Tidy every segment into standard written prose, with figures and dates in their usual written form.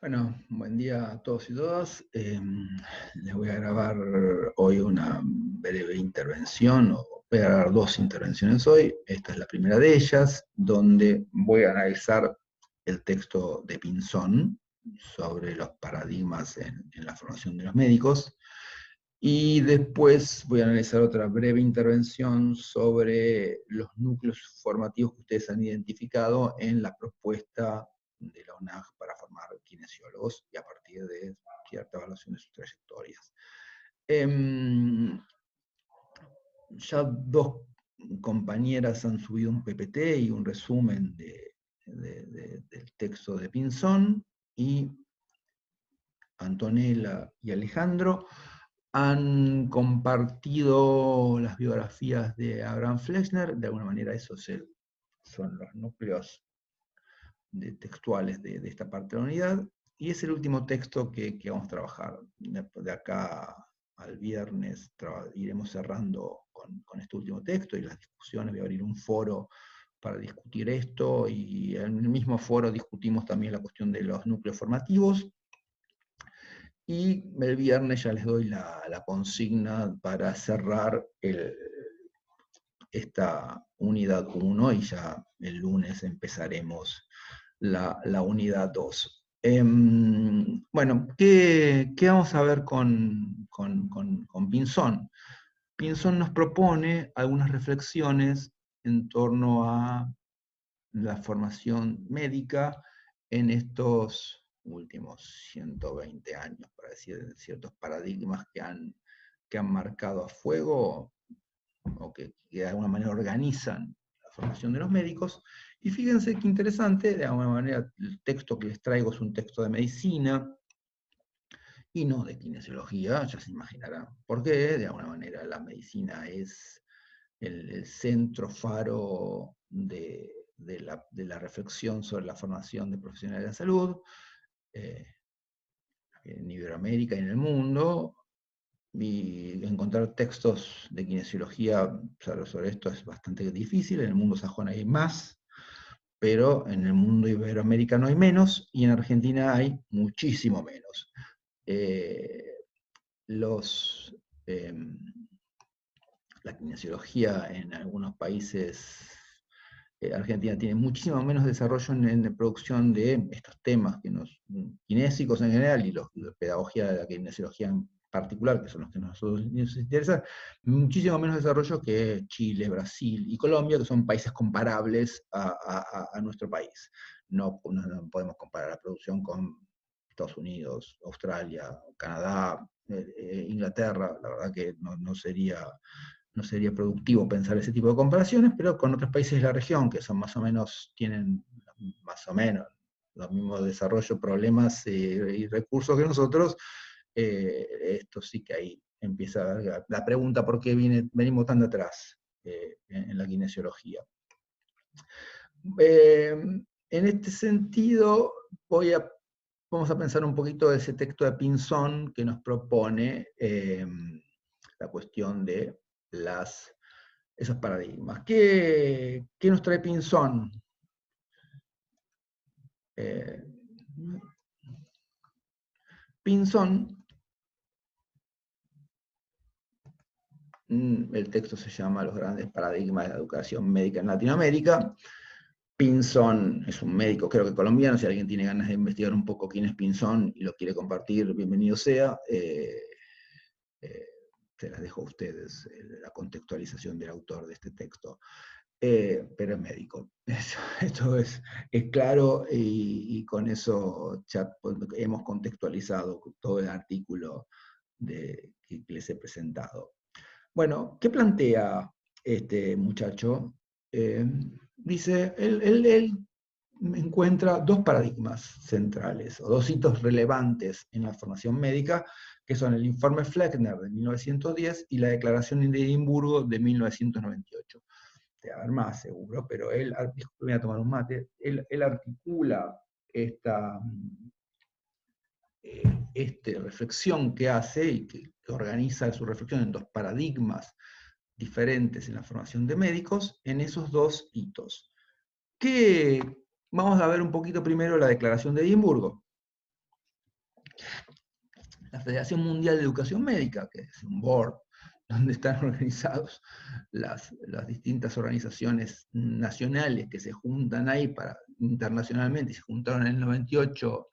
Bueno, buen día a todos y todas. Les voy a grabar hoy una breve intervención, o voy a grabar dos intervenciones hoy. Esta es la primera de ellas, donde voy a analizar el texto de Pinzón sobre los paradigmas en la formación de los médicos. Y después voy a analizar otra breve intervención sobre los núcleos formativos que ustedes han identificado en la propuesta de la UNAG para formar kinesiólogos y a partir de cierta evaluación de sus trayectorias. Ya dos compañeras han subido un PPT y un resumen del texto de Pinzón, y Antonella y Alejandro han compartido las biografías de Abraham Flexner. De alguna manera esos son los núcleos textuales de esta parte de la unidad, y es el último texto que vamos a trabajar. De acá al viernes iremos cerrando con este último texto y las discusiones. Voy a abrir un foro para discutir esto, y en el mismo foro discutimos también la cuestión de los núcleos formativos. Y el viernes ya les doy la consigna para cerrar esta unidad 1, y ya el lunes empezaremos la unidad 2. Bueno, ¿qué vamos a ver con Pinzón? Pinzón nos propone algunas reflexiones en torno a la formación médica en estos últimos 120 años, para decir, ciertos paradigmas que han marcado a fuego, o que de alguna manera organizan la formación de los médicos. Y fíjense qué interesante, de alguna manera el texto que les traigo es un texto de medicina y no de kinesiología, ya se imaginarán por qué. De alguna manera la medicina es el centro faro de la reflexión sobre la formación de profesionales de la salud en Iberoamérica y en el mundo. Y encontrar textos de kinesiología sobre esto es bastante difícil. En el mundo sajón hay más, pero en el mundo iberoamericano hay menos, y en Argentina hay muchísimo menos. Eh, los, eh, la kinesiología en algunos países, Argentina tiene muchísimo menos desarrollo en producción de estos temas kinésicos en general, y la pedagogía de la kinesiología en particular, que son los que a nosotros nos interesan, muchísimo menos desarrollo que Chile, Brasil y Colombia, que son países comparables a nuestro país. No podemos comparar la producción con Estados Unidos, Australia, Canadá, Inglaterra. La verdad que no sería productivo pensar ese tipo de comparaciones, pero con otros países de la región que son tienen más o menos los mismos desarrollos, problemas y recursos que nosotros. Esto sí que ahí empieza la pregunta: ¿por qué venimos tan de atrás en la kinesiología? En este sentido, vamos a pensar un poquito de ese texto de Pinzón que nos propone la cuestión de esos paradigmas. ¿Qué nos trae Pinzón? Pinzón, el texto se llama Los grandes paradigmas de la educación médica en Latinoamérica. Pinzón es un médico, creo que colombiano. Si alguien tiene ganas de investigar un poco quién es Pinzón y lo quiere compartir, bienvenido sea. Se las dejo a ustedes, la contextualización del autor de este texto. Pero es médico. Esto es claro, y con eso ya hemos contextualizado todo el artículo que les he presentado. Bueno, ¿qué plantea este muchacho? Dice, él encuentra dos paradigmas centrales, o dos hitos relevantes en la formación médica, que son el informe Fleckner de 1910 y la Declaración de Edimburgo de 1998. Te va a dar más seguro, pero él, voy a tomar un mate, él articula esta reflexión que hace, y que organiza su reflexión en dos paradigmas diferentes en la formación de médicos, en esos dos hitos. Vamos a ver un poquito primero la Declaración de Edimburgo. La Federación Mundial de Educación Médica, que es un board donde están organizados las distintas organizaciones nacionales que se juntan ahí internacionalmente, y se juntaron en el 98,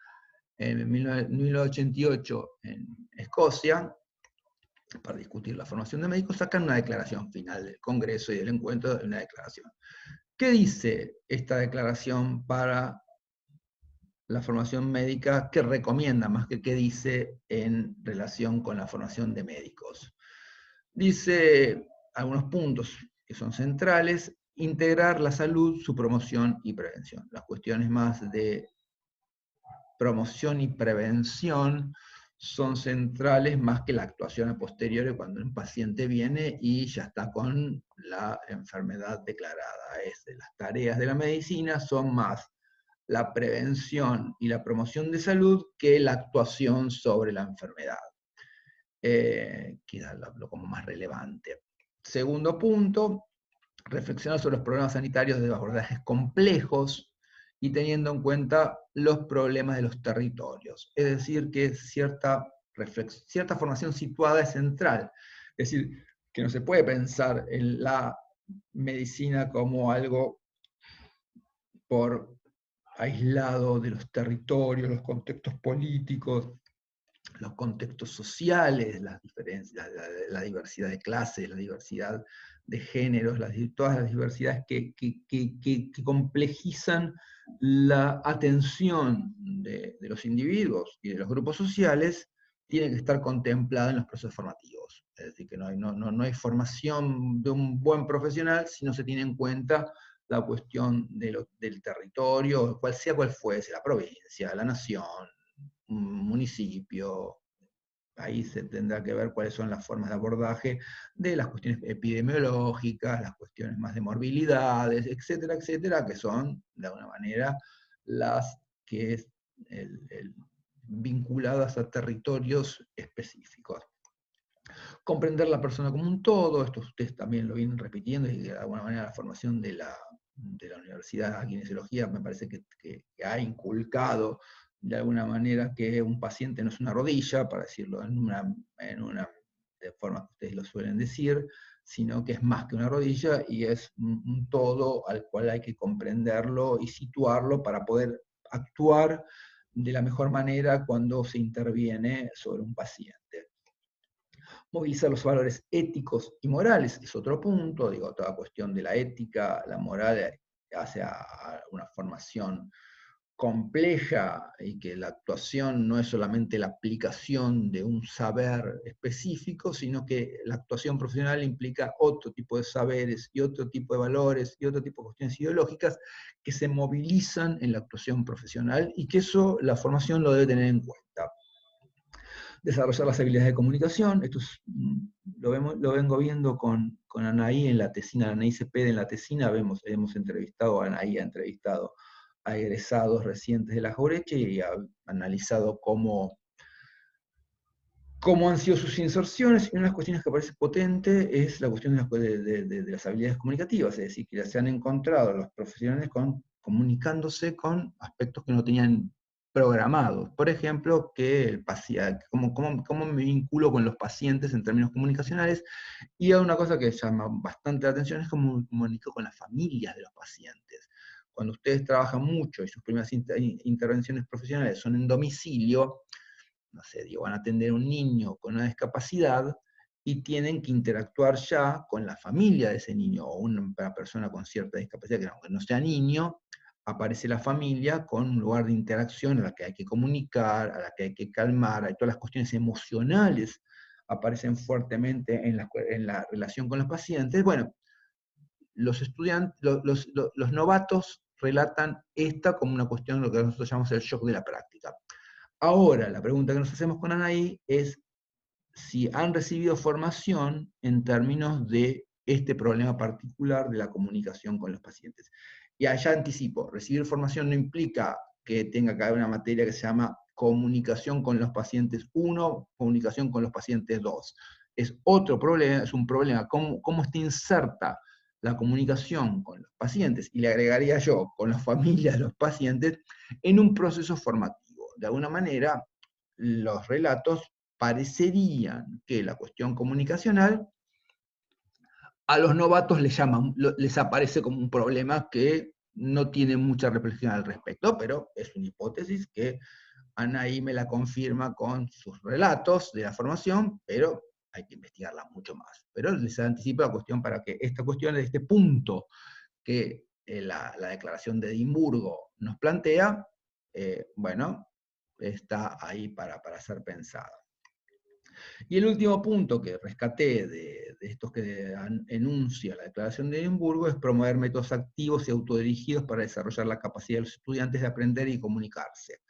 en 1988 en Escocia, para discutir la formación de médicos, sacan una declaración final del Congreso y del encuentro de una declaración. ¿Qué dice esta declaración para la formación médica? ¿Qué recomienda más que qué dice en relación con la formación de médicos? Dice algunos puntos que son centrales: integrar la salud, su promoción y prevención. Las cuestiones más de promoción y prevención son centrales más que la actuación a posteriori cuando un paciente viene y ya está con la enfermedad declarada. Las tareas de la medicina son más la prevención y la promoción de salud que la actuación sobre la enfermedad, que es lo como más relevante. Segundo punto, reflexionar sobre los problemas sanitarios de abordajes complejos y teniendo en cuenta los problemas de los territorios. Es decir, que cierta formación situada es central. Es decir, que no se puede pensar en la medicina como algo por aislado de los territorios, los contextos políticos, los contextos sociales, las diferencias, la diversidad de clases, la diversidad de géneros, todas las diversidades que complejizan la atención de los individuos y de los grupos sociales, tiene que estar contemplada en los procesos formativos. Es decir, que no hay formación de un buen profesional si no se tiene en cuenta la cuestión del territorio, cual fuese, la provincia, la nación, un municipio. Ahí se tendrá que ver cuáles son las formas de abordaje de las cuestiones epidemiológicas, las cuestiones más de morbilidades, etcétera, etcétera, que son, de alguna manera, las que es vinculadas a territorios específicos. Comprender la persona como un todo, esto ustedes también lo vienen repitiendo, y de alguna manera la formación de la Universidad de Kinesiología me parece que ha inculcado de alguna manera que un paciente no es una rodilla, para decirlo en una de forma que ustedes lo suelen decir, sino que es más que una rodilla y es un todo al cual hay que comprenderlo y situarlo para poder actuar de la mejor manera cuando se interviene sobre un paciente. Movilizar los valores éticos y morales es otro punto, digo, toda cuestión de la ética, la moral, hace a una formación compleja y que la actuación no es solamente la aplicación de un saber específico, sino que la actuación profesional implica otro tipo de saberes y otro tipo de valores y otro tipo de cuestiones ideológicas que se movilizan en la actuación profesional y que eso la formación lo debe tener en cuenta. Desarrollar las habilidades de comunicación, esto lo vengo viendo con Anaí en la tesina, Anaí Cepeda en la tesina, hemos entrevistado, Anaí ha entrevistado a egresados recientes de la Jauretche y ha analizado cómo han sido sus inserciones, y una de las cuestiones que parece potente es la cuestión de las habilidades comunicativas, es decir, que se han encontrado los profesionales comunicándose con aspectos que no tenían programados. Por ejemplo, que el paciente, cómo me vinculo con los pacientes en términos comunicacionales, y una cosa que llama bastante la atención es cómo me comunico con las familias de los pacientes. Cuando ustedes trabajan mucho y sus primeras intervenciones profesionales son en domicilio, no sé, digo, van a atender a un niño con una discapacidad y tienen que interactuar ya con la familia de ese niño, o una persona con cierta discapacidad, que aunque no sea niño, aparece la familia con un lugar de interacción a la que hay que comunicar, a la que hay que calmar, hay todas las cuestiones emocionales aparecen fuertemente en la relación con los pacientes. Bueno, los estudiantes, los novatos relatan esta como una cuestión, lo que nosotros llamamos el shock de la práctica. Ahora, la pregunta que nos hacemos con Anaí es si han recibido formación en términos de este problema particular de la comunicación con los pacientes. Y allá anticipo, recibir formación no implica que tenga que haber una materia que se llama comunicación con los pacientes 1, comunicación con los pacientes 2. Es otro problema, es un problema, cómo está inserta la comunicación con los pacientes, y le agregaría yo, con las familias de los pacientes, en un proceso formativo. De alguna manera, los relatos parecerían que la cuestión comunicacional a los novatos les aparece como un problema que no tiene mucha reflexión al respecto, pero es una hipótesis que Anaí me la confirma con sus relatos de la formación, pero hay que investigarla mucho más. Pero les anticipo la cuestión para que esta cuestión, este punto que la Declaración de Edimburgo nos plantea, bueno, está ahí para ser pensada. Y el último punto que rescaté de estos que enuncia la Declaración de Edimburgo es promover métodos activos y autodirigidos para desarrollar la capacidad de los estudiantes de aprender y comunicarse.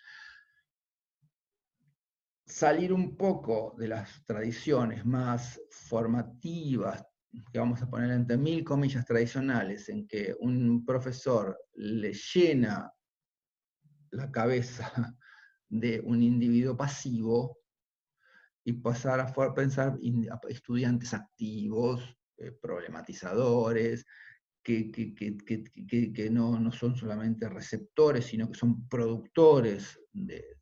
Salir un poco de las tradiciones más formativas, que vamos a poner entre 1000 comillas tradicionales, en que un profesor le llena la cabeza de un individuo pasivo, y pasar a pensar estudiantes activos, problematizadores, que no son solamente receptores, sino que son productores de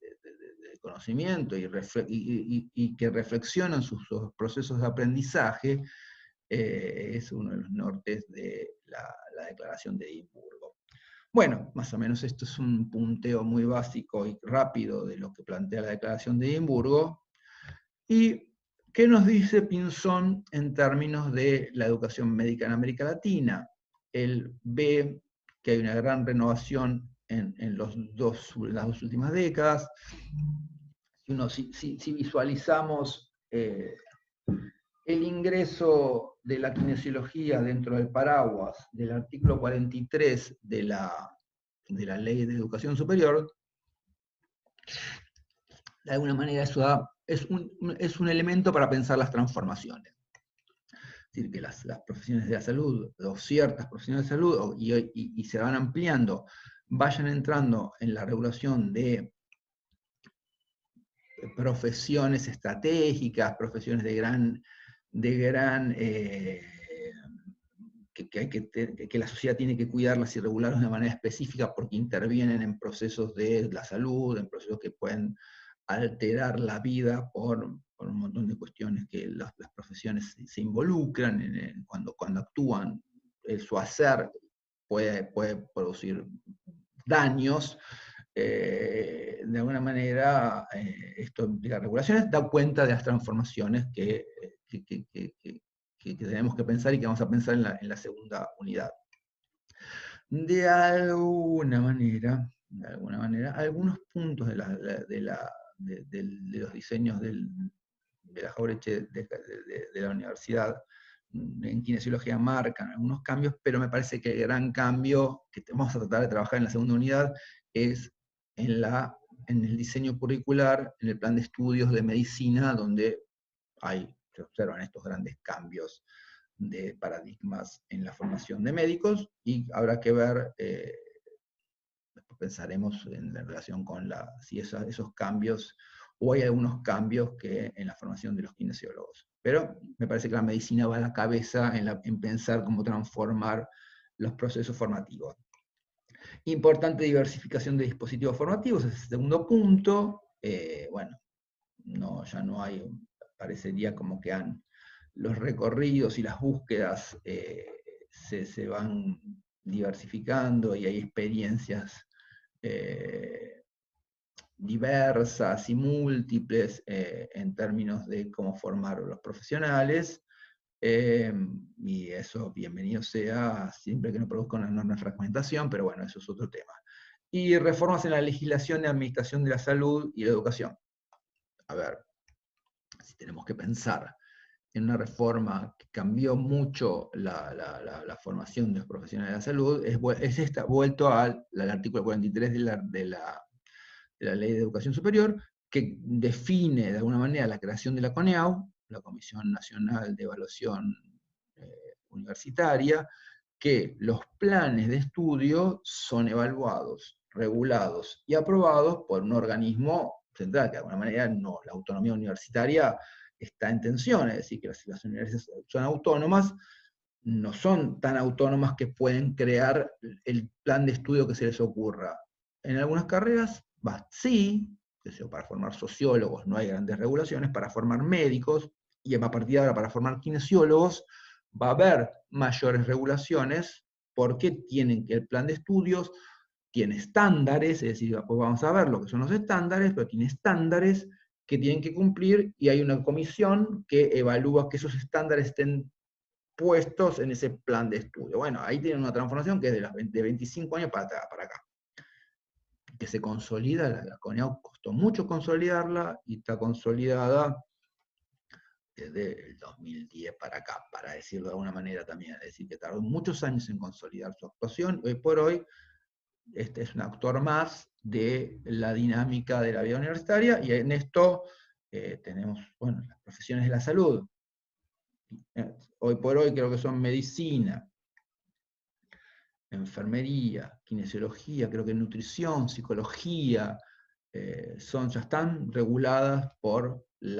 conocimiento y que reflexionan sus procesos de aprendizaje, es uno de los nortes de la Declaración de Edimburgo. Bueno, más o menos esto es un punteo muy básico y rápido de lo que plantea la Declaración de Edimburgo. ¿Y qué nos dice Pinzón en términos de la educación médica en América Latina? Él ve que hay una gran renovación en las dos últimas décadas. Si visualizamos el ingreso de la kinesiología dentro del paraguas del artículo 43 de la Ley de Educación Superior, de alguna manera eso es un elemento para pensar las transformaciones. Es decir, que las profesiones de la salud, o ciertas profesiones de salud, y se van ampliando, vayan entrando en la regulación de profesiones estratégicas, profesiones que la sociedad tiene que cuidarlas y regularlas de manera específica porque intervienen en procesos de la salud, en procesos que pueden alterar la vida por un montón de cuestiones que las profesiones se involucran cuando actúan. Su hacer puede producir daños. De alguna manera, esto implica regulaciones, da cuenta de las transformaciones que tenemos que pensar y que vamos a pensar en la segunda unidad. De alguna manera, algunos puntos de los diseños de la Jauretche de la universidad en kinesiología marcan algunos cambios, pero me parece que el gran cambio que vamos a tratar de trabajar en la segunda unidad es en el diseño curricular, en el plan de estudios de medicina, donde se observan estos grandes cambios de paradigmas en la formación de médicos, y habrá que ver, después pensaremos en relación con si esos cambios, o hay algunos cambios que en la formación de los kinesiólogos. Pero me parece que la medicina va a la cabeza en pensar cómo transformar los procesos formativos. Importante diversificación de dispositivos formativos, es el segundo punto. Bueno, ya no hay, parecería como que los recorridos y las búsquedas se van diversificando y hay experiencias diversas y múltiples en términos de cómo formar los profesionales. Y eso, bienvenido sea, siempre que no produzca una enorme fragmentación, pero bueno, eso es otro tema. Y reformas en la legislación de administración de la salud y la educación. A ver, si tenemos que pensar en una reforma que cambió mucho la formación de los profesionales de la salud, es esta, vuelto al artículo 43 de la Ley de Educación Superior, que define de alguna manera la creación de la CONEAU, la Comisión Nacional de Evaluación Universitaria, que los planes de estudio son evaluados, regulados y aprobados por un organismo central, que de alguna manera la autonomía universitaria está en tensión, es decir, que las universidades son autónomas, no son tan autónomas que pueden crear el plan de estudio que se les ocurra. En algunas carreras, sí, para formar sociólogos no hay grandes regulaciones, para formar médicos, y a partir de ahora para formar kinesiólogos, va a haber mayores regulaciones, porque tienen que el plan de estudios tiene estándares, es decir, pues vamos a ver lo que son los estándares, pero tiene estándares que tienen que cumplir, y hay una comisión que evalúa que esos estándares estén puestos en ese plan de estudio. Bueno, ahí tienen una transformación que es de 25 años para acá, que se consolida. La CONEAU costó mucho consolidarla, y está consolidada desde el 2010 para acá, para decirlo de alguna manera también. Es decir, que tardó muchos años en consolidar su actuación. Hoy por hoy, este es un actor más de la dinámica de la vida universitaria, y en esto tenemos, bueno, las profesiones de la salud. Hoy por hoy creo que son medicina, enfermería, kinesiología, creo que nutrición, psicología, ya están reguladas por el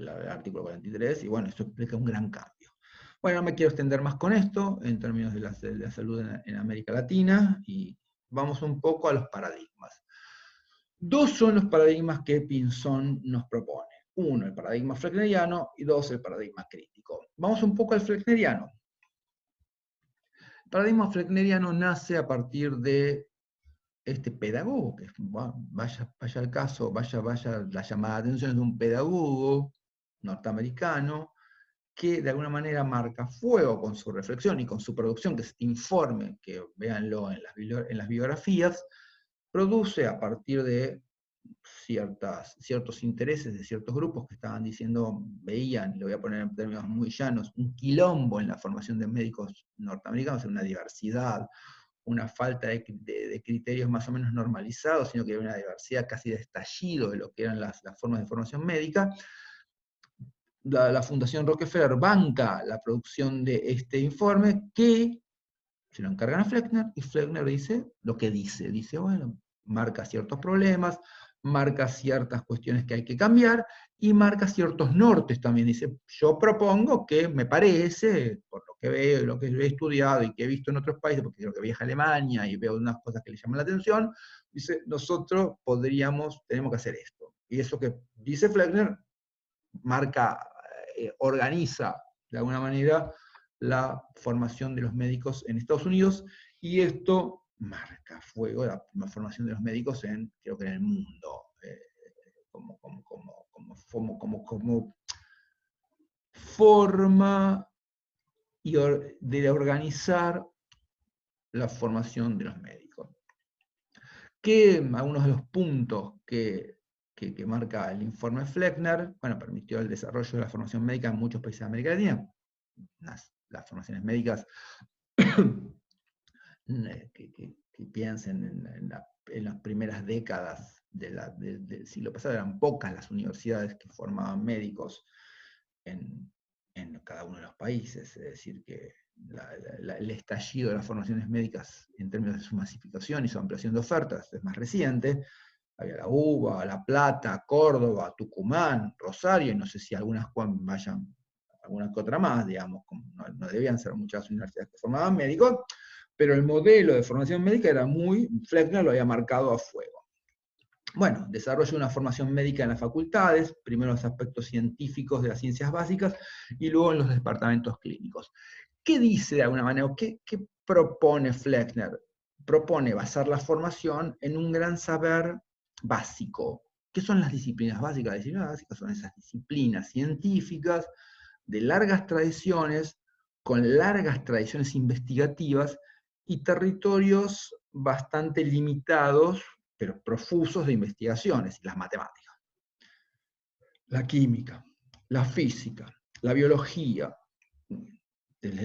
artículo 43, y bueno, esto explica un gran cambio. Bueno, no me quiero extender más con esto, en términos de la salud en América Latina, y vamos un poco a los paradigmas. Dos son los paradigmas que Pinzón nos propone. Uno, el paradigma fleckneriano, y dos, el paradigma crítico. Vamos un poco al fleckneriano. El paradigma fleckneriano nace a partir de este pedagogo, que vaya al caso, vaya la llamada de atención es de un pedagogo norteamericano, que de alguna manera marca fuego con su reflexión y con su producción, que es este informe, que véanlo en las biografías, produce a partir de ciertos intereses de ciertos grupos que estaban diciendo, veían, y lo voy a poner en términos muy llanos, un quilombo en la formación de médicos norteamericanos, una diversidad, una falta de criterios más o menos normalizados, sino que había una diversidad casi de estallido de lo que eran las formas de formación médica. La Fundación Rockefeller banca la producción de este informe, que se lo encargan a Fleckner, y Fleckner dice lo que dice, bueno, marca ciertos problemas, marca ciertas cuestiones que hay que cambiar, y marca ciertos nortes también. Dice, yo propongo que me parece, por lo que veo y lo que he estudiado y que he visto en otros países, porque creo que viaja a Alemania y veo unas cosas que le llaman la atención, dice, nosotros tenemos que hacer esto. Y eso que dice Fleckner marca, organiza de alguna manera la formación de los médicos en Estados Unidos, y esto marca fuego la formación de los médicos creo que en el mundo, como forma de organizar la formación de los médicos. Que algunos de los puntos que marca el informe Fleckner, bueno, permitió el desarrollo de la formación médica en muchos países de América Latina. Las formaciones médicas que piensen en las primeras décadas del siglo pasado, eran pocas las universidades que formaban médicos en cada uno de los países. Es decir, que el estallido de las formaciones médicas en términos de su masificación y su ampliación de ofertas es más reciente. Había la UBA, La Plata, Córdoba, Tucumán, Rosario, y no sé si alguna que otra más, digamos, no debían ser muchas universidades que formaban médicos, pero el modelo de formación médica era Fleckner lo había marcado a fuego. Bueno, desarrolla una formación médica en las facultades, primero en los aspectos científicos de las ciencias básicas, y luego en los departamentos clínicos. ¿Qué dice de alguna manera? ¿Qué propone Fleckner? Propone basar la formación en un gran saber básico. ¿Qué son las disciplinas básicas? Las disciplinas básicas son esas disciplinas científicas de largas tradiciones, con largas tradiciones investigativas, y territorios bastante limitados, pero profusos de investigaciones: las matemáticas, la química, la física, la biología,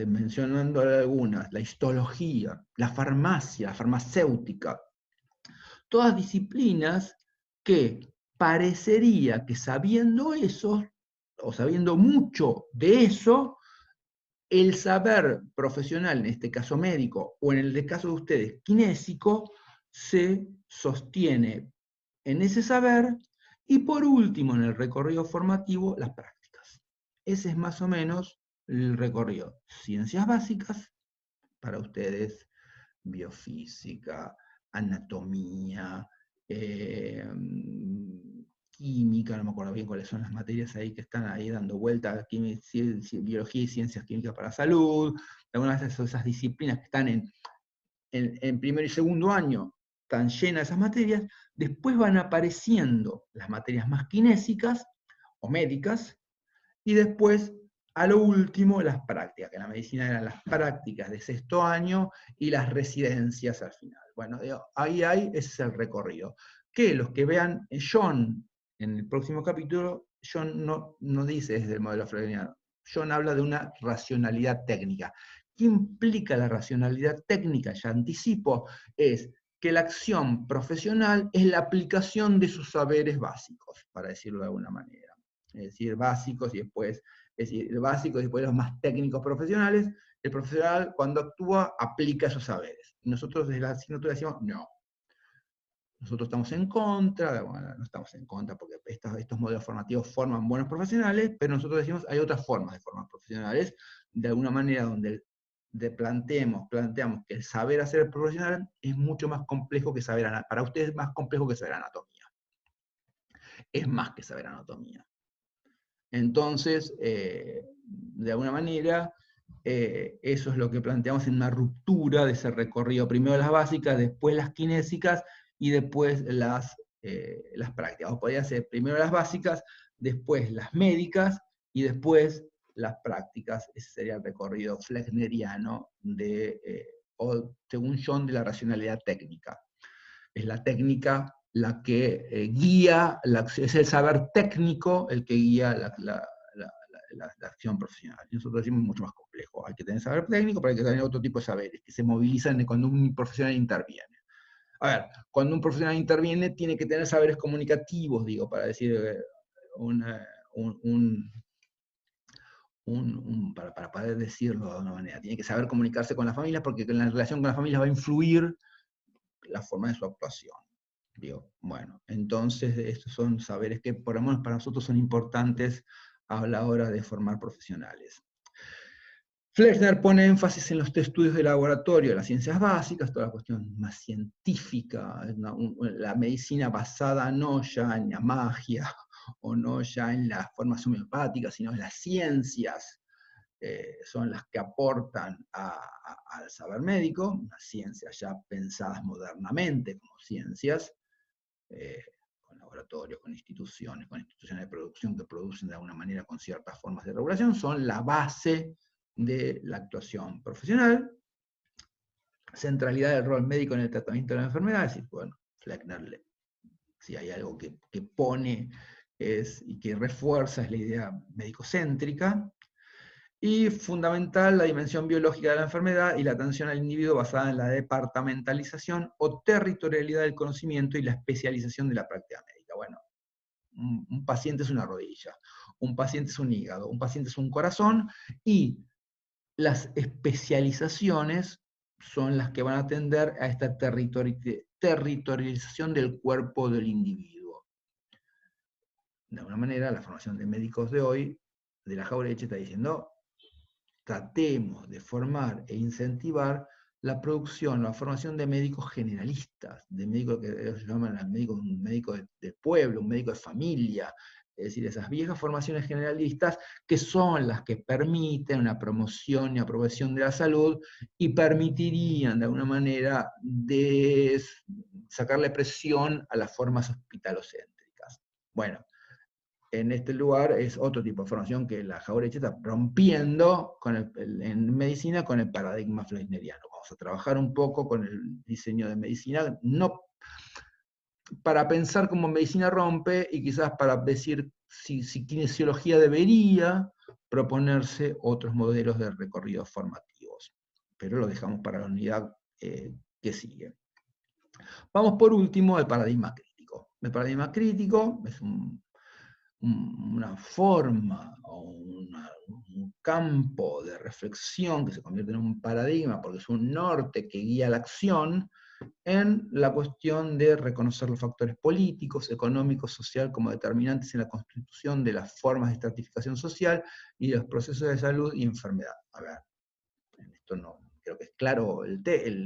mencionando algunas, la histología, la farmacia, la farmacéutica, todas disciplinas que parecería que sabiendo eso, o sabiendo mucho de eso, el saber profesional, en este caso médico, o en el caso de ustedes, kinésico, se sostiene en ese saber, y por último, en el recorrido formativo, las prácticas. Ese es más o menos el recorrido. Ciencias básicas, para ustedes, biofísica, anatomía, química, no me acuerdo bien cuáles son las materias ahí que están ahí dando vuelta, biología y ciencias químicas para la salud, algunas de esas disciplinas que están en primer y segundo año, están llenas de esas materias, después van apareciendo las materias más kinésicas o médicas, y después, a lo último, las prácticas, que en la medicina eran las prácticas de sexto año y las residencias al final. Bueno, ahí ese es el recorrido. Que los que vean John en el próximo capítulo, John no dice desde el modelo freudiano, John habla de una racionalidad técnica. ¿Qué implica la racionalidad técnica? Ya anticipo, es que la acción profesional es la aplicación de sus saberes básicos, para decirlo de alguna manera. Es decir, básicos y después, es decir, básicos y después los más técnicos profesionales. El profesional, cuando actúa, aplica esos saberes. Nosotros desde la asignatura decimos, no. Nosotros estamos en contra, bueno, no estamos en contra porque estos modelos formativos forman buenos profesionales, pero nosotros decimos hay otras formas de formar profesionales, de alguna manera donde planteamos que el saber hacer profesional es mucho más complejo que saber anatomía. Para ustedes es más complejo que saber anatomía. Es más que saber anatomía. Entonces, de alguna manera, eso es lo que planteamos en una ruptura de ese recorrido. Primero las básicas, después las kinésicas y después las prácticas. O podría ser primero las básicas, después las médicas y después las prácticas. Ese sería el recorrido flechneriano o según John, de la racionalidad técnica. Es la técnica la que guía, es el saber técnico el que guía la acción profesional. Y nosotros decimos mucho más complejo. Hay que tener saber técnico, pero hay que tener otro tipo de saberes que se movilizan cuando un profesional interviene. A ver, cuando un profesional interviene, tiene que tener saberes comunicativos, digo, para decir para poder decirlo de una manera. Tiene que saber comunicarse con la familia, porque en la relación con la familia va a influir la forma de su actuación. Digo, bueno, entonces estos son saberes que por lo menos para nosotros son importantes a la hora de formar profesionales. Flexner pone énfasis en los estudios de laboratorio, las ciencias básicas, toda la cuestión más científica, la medicina basada no ya en la magia o no ya en las formas homeopáticas, sino en las ciencias, son las que aportan al saber médico, unas ciencias ya pensadas modernamente como ciencias, con laboratorios, con instituciones de producción que producen de alguna manera con ciertas formas de regulación, son la base de la actuación profesional. Centralidad del rol médico en el tratamiento de la enfermedad, es decir, bueno, Fleckner, si hay algo que pone y que refuerza es la idea médico-céntrica. Y fundamental la dimensión biológica de la enfermedad y la atención al individuo basada en la departamentalización o territorialidad del conocimiento y la especialización de la práctica médica. Bueno, un paciente es una rodilla, un paciente es un hígado, un paciente es un corazón, y las especializaciones son las que van a atender a esta territorialización del cuerpo del individuo. De alguna manera, la formación de médicos de hoy, de la Jauretche, está diciendo, tratemos de formar e incentivar la producción, la formación de médicos generalistas, de médicos que ellos llaman un médico de pueblo, un médico de familia, es decir, esas viejas formaciones generalistas que son las que permiten una promoción y aprobación de la salud y permitirían de alguna manera de sacarle presión a las formas hospitalocéntricas. Bueno, en este lugar es otro tipo de formación que la Jauretche está rompiendo en medicina con el paradigma flechneriano. Vamos a trabajar un poco con el diseño de medicina, no para pensar cómo medicina rompe y quizás para decir si kinesiología debería proponerse otros modelos de recorridos formativos. Pero lo dejamos para la unidad que sigue. Vamos por último al paradigma crítico. El paradigma crítico es una forma o un campo de reflexión que se convierte en un paradigma porque es un norte que guía la acción en la cuestión de reconocer los factores políticos, económicos, social como determinantes en la constitución de las formas de estratificación social y de los procesos de salud y enfermedad. A ver, en esto no, creo que es claro el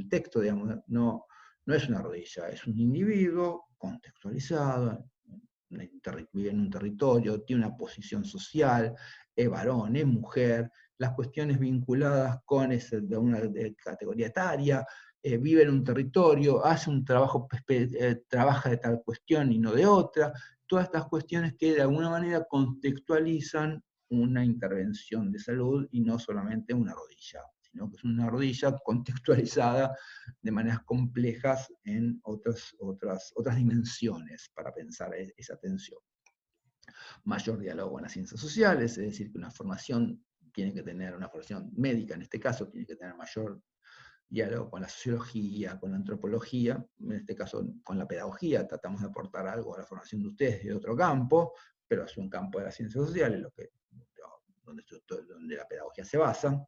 texto, digamos, no es una rodilla, es un individuo contextualizado, vive en un territorio, tiene una posición social, es varón, es mujer, las cuestiones vinculadas con de una categoría etaria, vive en un territorio, hace un trabajo, trabaja de tal cuestión y no de otra, todas estas cuestiones que de alguna manera contextualizan una intervención de salud y no solamente una rodilla, sino que es una rodilla contextualizada de maneras complejas en otras dimensiones para pensar esa atención. Mayor diálogo con las ciencias sociales, es decir, que una formación tiene que tener, una formación médica en este caso, tiene que tener mayor diálogo con la sociología, con la antropología, en este caso con la pedagogía, tratamos de aportar algo a la formación de ustedes de otro campo, pero es un campo de las ciencias sociales, donde la pedagogía se basa.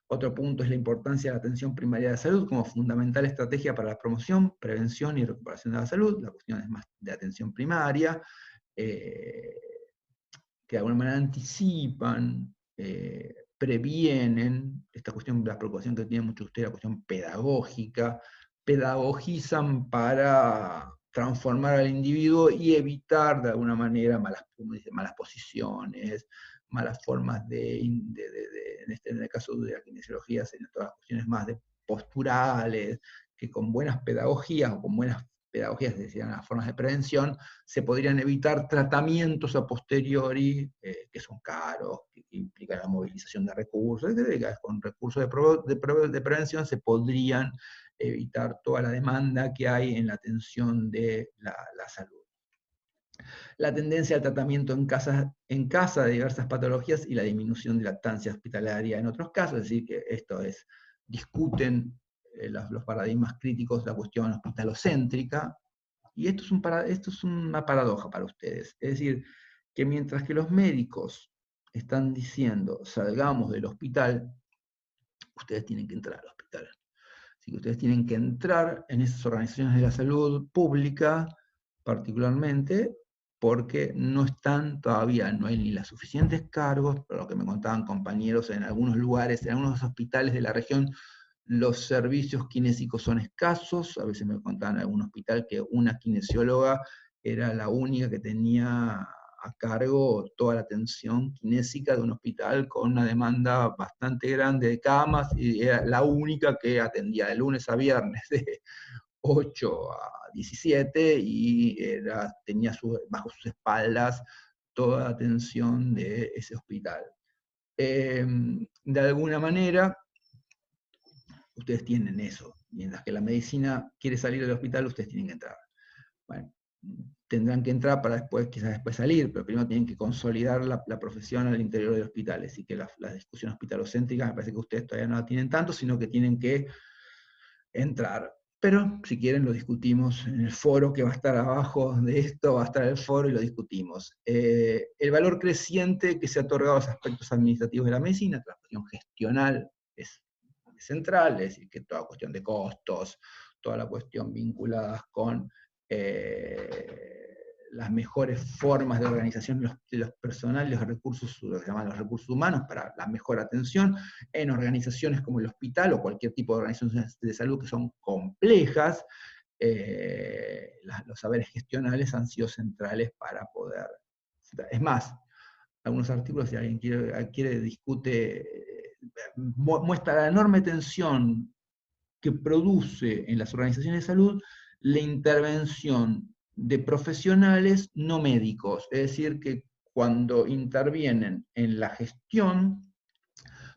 Otro punto es la importancia de la atención primaria de la salud como fundamental estrategia para la promoción, prevención y recuperación de la salud. La cuestión es más de atención primaria, que de alguna manera anticipan, previenen, esta cuestión, la preocupación que tienen muchos de ustedes, la cuestión pedagógica, pedagogizan para transformar al individuo y evitar de alguna manera malas posiciones, malas formas en el caso de la kinesiología, serían todas las cuestiones más posturales, que con buenas pedagogías o con buenas pedagogías, decían las formas de prevención, se podrían evitar tratamientos a posteriori que son caros, que implican la movilización de recursos, etc. Con recursos de prevención se podrían evitar toda la demanda que hay en la atención de la salud. La tendencia al tratamiento en casa de diversas patologías y la disminución de lactancia hospitalaria en otros casos, es decir, que esto es, discuten los paradigmas críticos de la cuestión hospitalocéntrica, y esto es una paradoja para ustedes, es decir, que mientras que los médicos están diciendo salgamos del hospital, ustedes tienen que entrar al hospital. Así que ustedes tienen que entrar en esas organizaciones de la salud pública, particularmente, porque no están todavía, no hay ni los suficientes cargos, por lo que me contaban compañeros en algunos lugares, en algunos hospitales de la región, los servicios kinésicos son escasos. A veces me contaban en algún hospital que una kinesióloga era la única que tenía a cargo toda la atención kinésica de un hospital con una demanda bastante grande de camas, y era la única que atendía de lunes a viernes de 8 a 17 y tenía bajo sus espaldas toda la atención de ese hospital. De alguna manera, ustedes tienen eso. Mientras que la medicina quiere salir del hospital, ustedes tienen que entrar. Bueno, tendrán que entrar para quizás después salir, pero primero tienen que consolidar la profesión al interior del hospital. Así que la discusión hospitalocéntrica me parece que ustedes todavía no la tienen tanto, sino que tienen que entrar. Pero si quieren lo discutimos en el foro que va a estar abajo de esto, va a estar el foro y lo discutimos. El valor creciente que se ha otorgado a los aspectos administrativos de la medicina, la cuestión gestional es central, es decir, que toda cuestión de costos, toda la cuestión vinculada con las mejores formas de organización de los personales, los recursos, lo que llaman los recursos humanos, para la mejor atención, en organizaciones como el hospital o cualquier tipo de organizaciones de salud que son complejas, los saberes gestionales han sido centrales para poder. Es más, algunos artículos, si alguien discute, muestra la enorme tensión que produce en las organizaciones de salud la intervención de profesionales no médicos, es decir, que cuando intervienen en la gestión,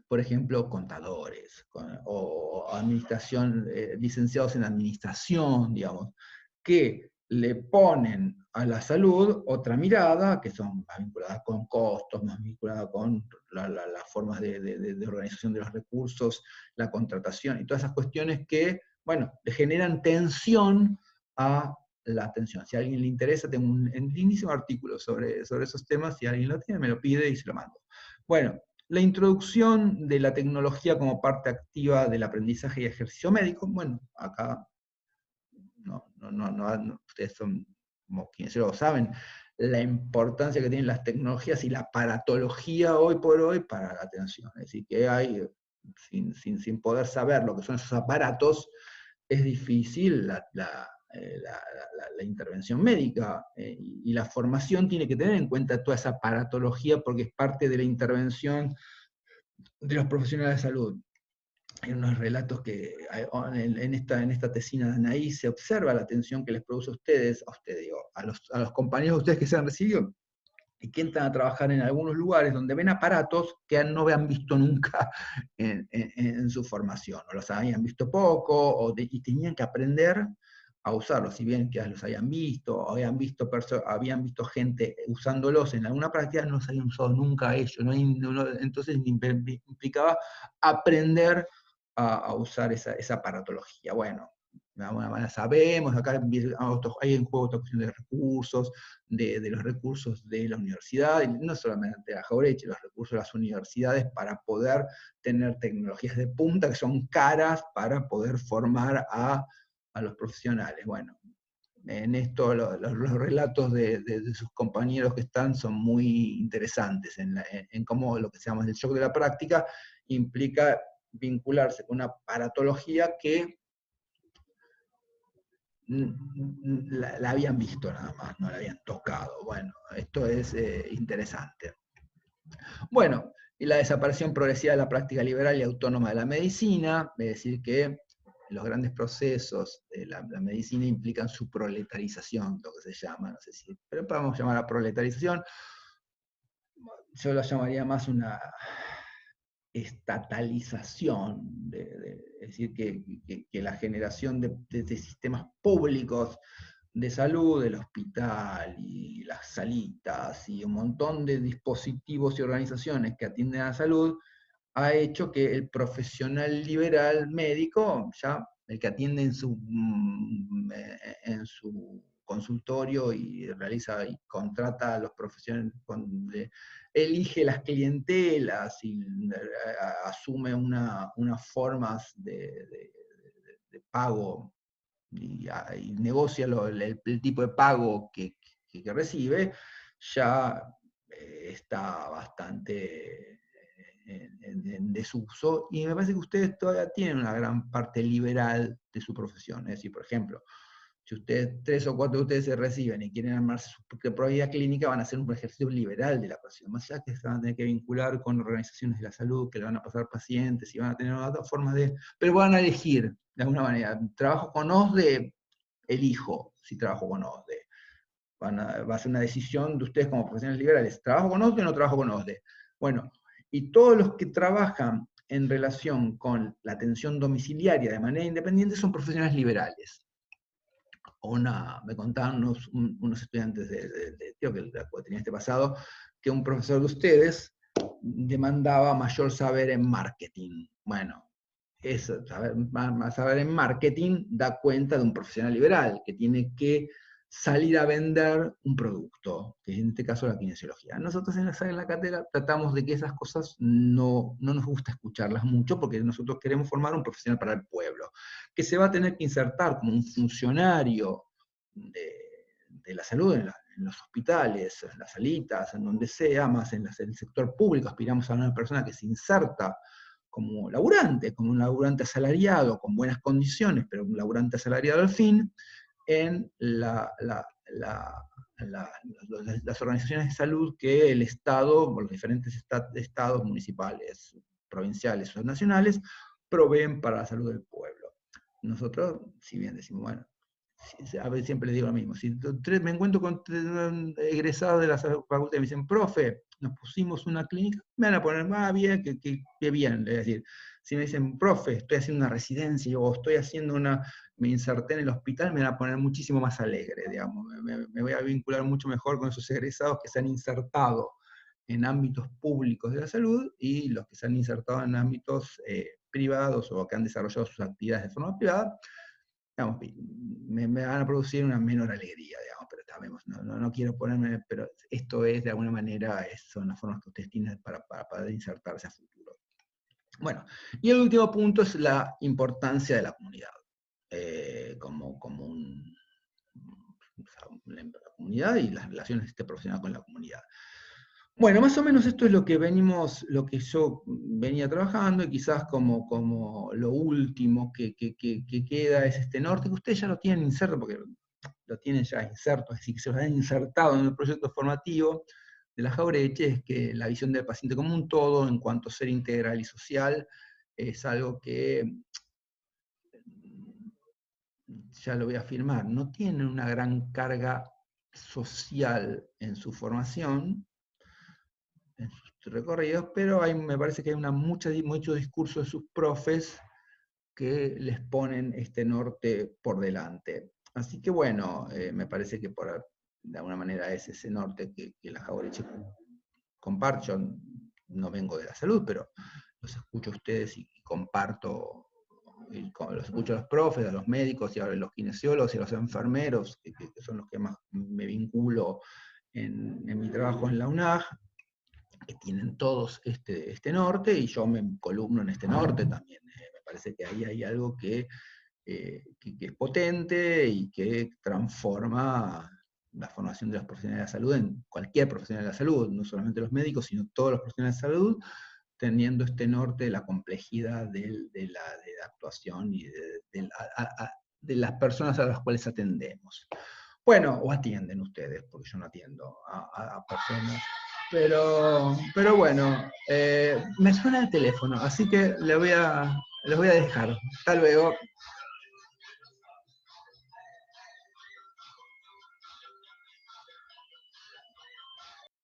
por ejemplo, contadores o administración, licenciados en administración, digamos, que le ponen a la salud otra mirada, que son más vinculadas con costos, más vinculadas con las formas de organización de los recursos, la contratación y todas esas cuestiones que, bueno, le generan tensión a la atención. Si a alguien le interesa, tengo un lindísimo artículo sobre esos temas, si alguien lo tiene, me lo pide y se lo mando. Bueno, la introducción de la tecnología como parte activa del aprendizaje y ejercicio médico, bueno, acá ustedes son, como quienes lo saben, la importancia que tienen las tecnologías y la aparatología hoy por hoy para la atención. Es decir, que hay, sin poder saber lo que son esos aparatos, es difícil la intervención médica, y la formación tiene que tener en cuenta toda esa aparatología porque es parte de la intervención de los profesionales de salud. Hay unos relatos que en esta tesina de Anaí se observa la atención que les produce a ustedes, digo, a los compañeros de ustedes que se han recibido, y que entran a trabajar en algunos lugares donde ven aparatos que no habían visto nunca en su formación, o los habían visto poco, y tenían que aprender a usarlos, si bien que los habían visto, o habían visto gente usándolos en alguna práctica, no los habían usado nunca ellos, entonces implicaba aprender a usar esa aparatología. Bueno, de alguna manera sabemos, acá hay en juego otra cuestión de recursos, de los recursos de la universidad, y no solamente de la Jauretche, los recursos de las universidades para poder tener tecnologías de punta que son caras para poder formar a los profesionales. Bueno, en esto los relatos de sus compañeros que están son muy interesantes en cómo lo que se llama el shock de la práctica implica vincularse con una paratología que la habían visto nada más, no la habían tocado. Bueno, esto es interesante. Bueno, y la desaparición progresiva de la práctica liberal y autónoma de la medicina, es decir que los grandes procesos de la medicina implican su proletarización, lo que se llama, no sé si, pero podemos llamar a proletarización, yo lo llamaría más una estatalización, es decir, que la generación de sistemas públicos de salud, el hospital y las salitas y un montón de dispositivos y organizaciones que atienden a la salud, ha hecho que el profesional liberal médico, ya el que atiende en su consultorio y realiza y contrata a los profesionales, elige las clientelas y asume unas formas de pago y negocia el tipo de pago que recibe, ya está bastante en desuso, y me parece que ustedes todavía tienen una gran parte liberal de su profesión. Es decir, por ejemplo, si ustedes, 3 o 4 de ustedes se reciben y quieren armar su propia clínica, van a hacer un ejercicio liberal de la profesión, más allá que se van a tener que vincular con organizaciones de la salud, que le van a pasar pacientes, y van a tener otras formas pero van a elegir, de alguna manera, trabajo con OSDE, elijo si trabajo con OSDE. Va a ser una decisión de ustedes como profesionales liberales, ¿trabajo con OSDE o no trabajo con OSDE? Bueno, y todos los que trabajan en relación con la atención domiciliaria de manera independiente son profesionales liberales. Me contaban unos estudiantes creo que tenía este pasado, que un profesor de ustedes demandaba mayor saber en marketing. Bueno, saber en marketing da cuenta de un profesional liberal que tiene que salir a vender un producto, que en este caso la kinesiología. Nosotros en la cátedra tratamos de que esas cosas no nos gusta escucharlas mucho, porque nosotros queremos formar un profesional para el pueblo, que se va a tener que insertar como un funcionario de la salud en los hospitales, en las salitas, en donde sea, más en el sector público. Aspiramos a una persona que se inserta como laburante, como un laburante asalariado, con buenas condiciones, pero un laburante asalariado al fin, en las organizaciones de salud que el Estado, o los diferentes estados municipales, provinciales o nacionales, proveen para la salud del pueblo. Nosotros, si bien decimos, bueno, a ver, siempre les digo lo mismo, si me encuentro con egresados de la facultad y me dicen, profe, nos pusimos una clínica, me van a poner más bien, que bien, es decir, si me dicen, profe, estoy haciendo una residencia o estoy haciendo me inserté en el hospital, me van a poner muchísimo más alegre, digamos, me voy a vincular mucho mejor con esos egresados que se han insertado en ámbitos públicos de la salud y los que se han insertado en ámbitos privados o que han desarrollado sus actividades de forma privada. Digamos, me van a producir una menor alegría, digamos, pero no quiero ponerme, pero esto es de alguna manera, son las formas que ustedes tienen para poder insertarse a futuro. Bueno, y el último punto es la importancia de la comunidad, como la comunidad y las relaciones profesionales con la comunidad. Bueno, más o menos esto es lo que lo que yo venía trabajando, y quizás como lo último que queda es este norte, que ustedes ya lo tienen inserto, porque lo tienen ya inserto, es decir, que se lo han insertado en el proyecto formativo de la Jauretche, es que la visión del paciente como un todo, en cuanto a ser integral y social, es algo que, ya lo voy a afirmar, no tiene una gran carga social en su formación, en sus recorridos, pero me parece que hay mucho discurso de sus profes que les ponen este norte por delante. Así que bueno, me parece que de alguna manera es ese norte que la Jauretche comparte. Yo no vengo de la salud, pero los escucho a ustedes y comparto, los escucho a los profes, a los médicos y a los kinesiólogos y a los enfermeros, que son los que más me vinculo en mi trabajo en la UNAG, que tienen todos este norte, y yo me columno en este norte también. Me parece que ahí hay algo que es potente y que transforma la formación de los profesionales de la salud en cualquier profesional de la salud, no solamente los médicos, sino todos los profesionales de la salud, teniendo este norte de la complejidad de la actuación y de las personas a las cuales atendemos. Bueno, o atienden ustedes, porque yo no atiendo a personas. Pero bueno, me suena el teléfono, así que les voy a dejar. Hasta luego.